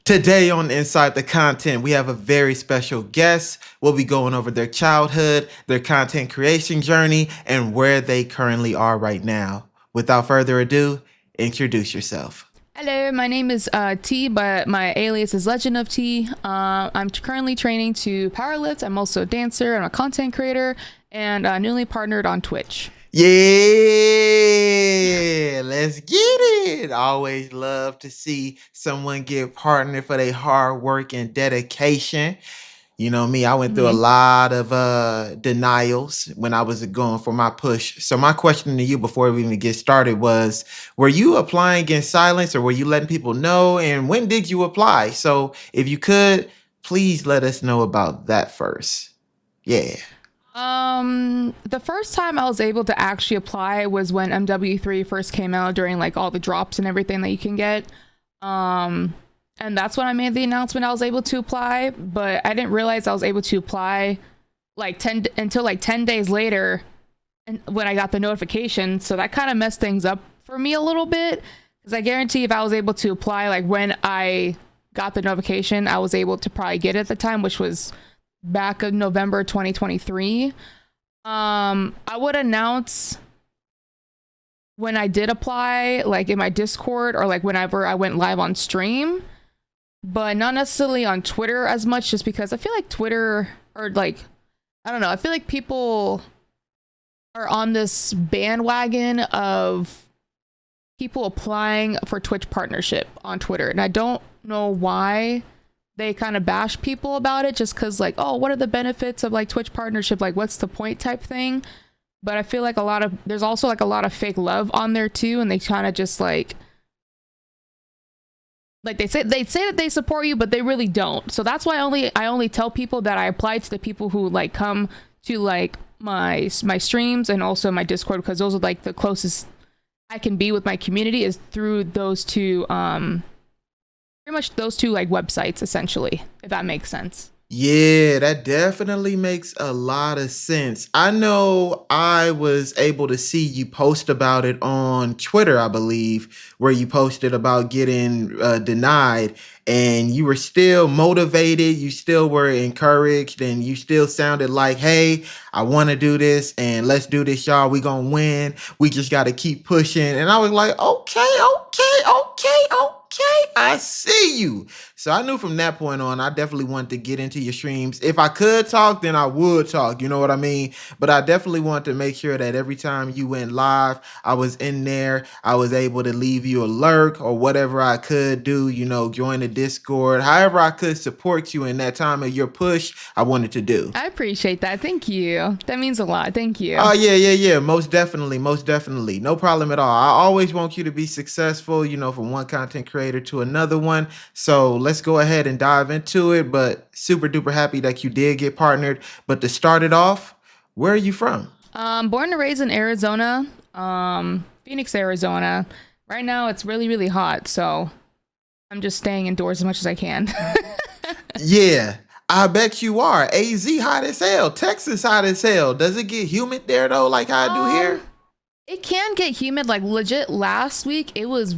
Today on Inside the Content, we have a very special guest. We'll be going over their childhood, their content creation journey, and where they currently are right now. Without further ado, introduce yourself. Hello, my name is T, but my alias is LegendOfTi. I'm currently training to powerlift. I'm also a dancer. I'm a content creator, and newly partnered on Twitch. Yeah, let's get it. Always love to see someone get partnered for their hard work and dedication. You know me, I went through a hmm lot of denials when I was going for my push. So my question to you before we even get started was, were you applying in silence or were you letting people know? And when did you apply? So if you could, please let us know about that first. Yeah. The first time I was able to actually apply was when MW3 first came out during like all the drops and everything that you can get. Um, and that's when I made the announcement I was able to apply, but I didn't realize I was able to apply like 10 until like 10 days later and when I got the notification. So that kind of messed things up for me a little bit because I guarantee if I was able to apply like when I got the notification, I was able to probably get it at the time, which was back in November 2023. I would announce when I did apply, like in my Discord or like whenever I went live on stream, but not necessarily on Twitter as much, just because I feel like Twitter or like, I don't know, I feel like people are on this bandwagon of people applying for Twitch partnership on Twitter. And I don't know why they kind of bash people about it just because like, oh, what are the benefits of like Twitch partnership? Like, what's the point type thing? But I feel like there's also like a lot of fake love on there too. And they kind of just like they say that they support you, but they really don't. So that's why I only tell people that I apply to the people who like come to like my streams and also my Discord, because those are like the closest I can be with my community is through those two pretty much those two like websites essentially, if that makes sense. Yeah, that definitely makes a lot of sense. I know I was able to see you post about it on Twitter, I believe, where you posted about getting denied, and you were still motivated, you still were encouraged, and you still sounded like, hey, I want to do this, and let's do this, y'all. We gonna win. We just got to keep pushing. And I was like, okay, I see you. So I knew from that point on, I definitely wanted to get into your streams. If I could talk, then I would talk. You know what I mean? But I definitely wanted to make sure that every time you went live, I was in there. I was able to leave you a lurk or whatever I could do, join the Discord. However I could support you in that time of your push, I wanted to do. I appreciate that. Thank you. That means a lot. Thank you. Oh yeah. Most definitely, most definitely. No problem at all. I always want you to be successful, from one content creator to another one. So let's go ahead and dive into it. But super duper happy that you did get partnered. But to start it off, where are you from? Born and raised in Arizona, Phoenix, Arizona. Right now it's really, really hot, so I'm just staying indoors as much as I can. Yeah, I bet you are. AZ hot as hell. Texas hot as hell. Does it get humid there though, like how I do here? It can get humid, like legit last week it was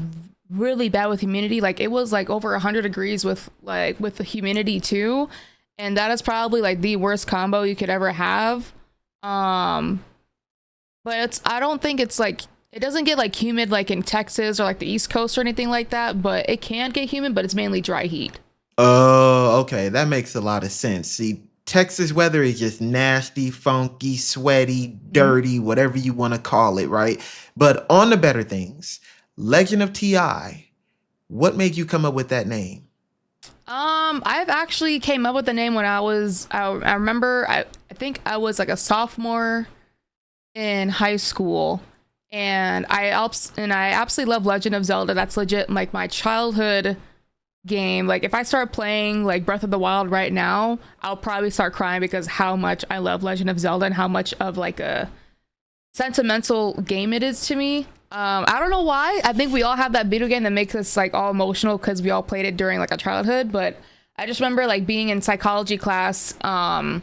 really bad with humidity. Like it was like over 100 degrees with the humidity too. And that is probably like the worst combo you could ever have. Um but I don't think it's like it doesn't get like humid like in Texas or like the East Coast or anything like that, but it can get humid, but it's mainly dry heat. Oh, okay. That makes a lot of sense. See, Texas weather is just nasty, funky, sweaty, Mhm. dirty, whatever you want to call it, right? But on the better things, Legend of Ti, what made you come up with that name? I've actually came up with the name when I remember I think I was like a sophomore in high school, and I absolutely love Legend of Zelda. That's legit like my childhood game. Like if I start playing like Breath of the Wild right now, I'll probably start crying because how much I love Legend of Zelda and how much of like a sentimental game it is to me. I don't know why. I think we all have that video game that makes us like all emotional because we all played it during like our childhood. But I just remember like being in psychology class, and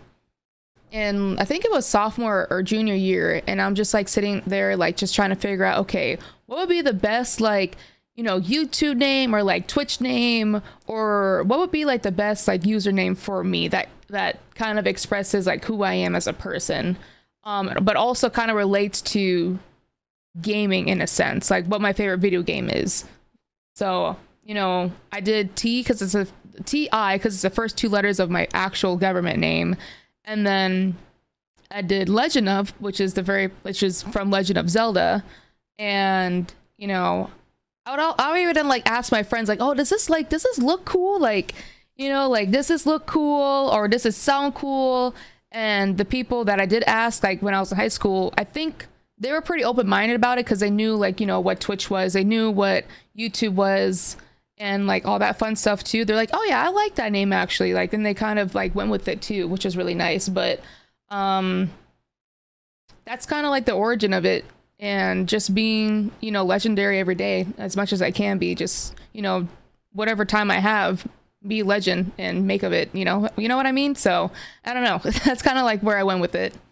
I think it was sophomore or junior year, and I'm just like sitting there like just trying to figure out, okay, what would be the best like YouTube name or like Twitch name, or what would be like the best like username for me that kind of expresses like who I am as a person, but also kind of relates to gaming in a sense, like what my favorite video game is. So, I did T because it's a TI because it's the first two letters of my actual government name, and then I did Legend of, which is from Legend of Zelda, and I would even like ask my friends like, oh, does this look cool? Like, like does this look cool or does this sound cool? And the people that I did ask, like when I was in high school, I think they were pretty open-minded about it because they knew like, what Twitch was, they knew what YouTube was, and like all that fun stuff too. They're like, oh yeah, I like that name actually. Like, and they kind of like went with it too, which is really nice. But that's kind of like the origin of it. And just being, legendary every day as much as I can be, just, whatever time I have, be legend and make of it, you know what I mean? So I don't know. That's kind of like where I went with it.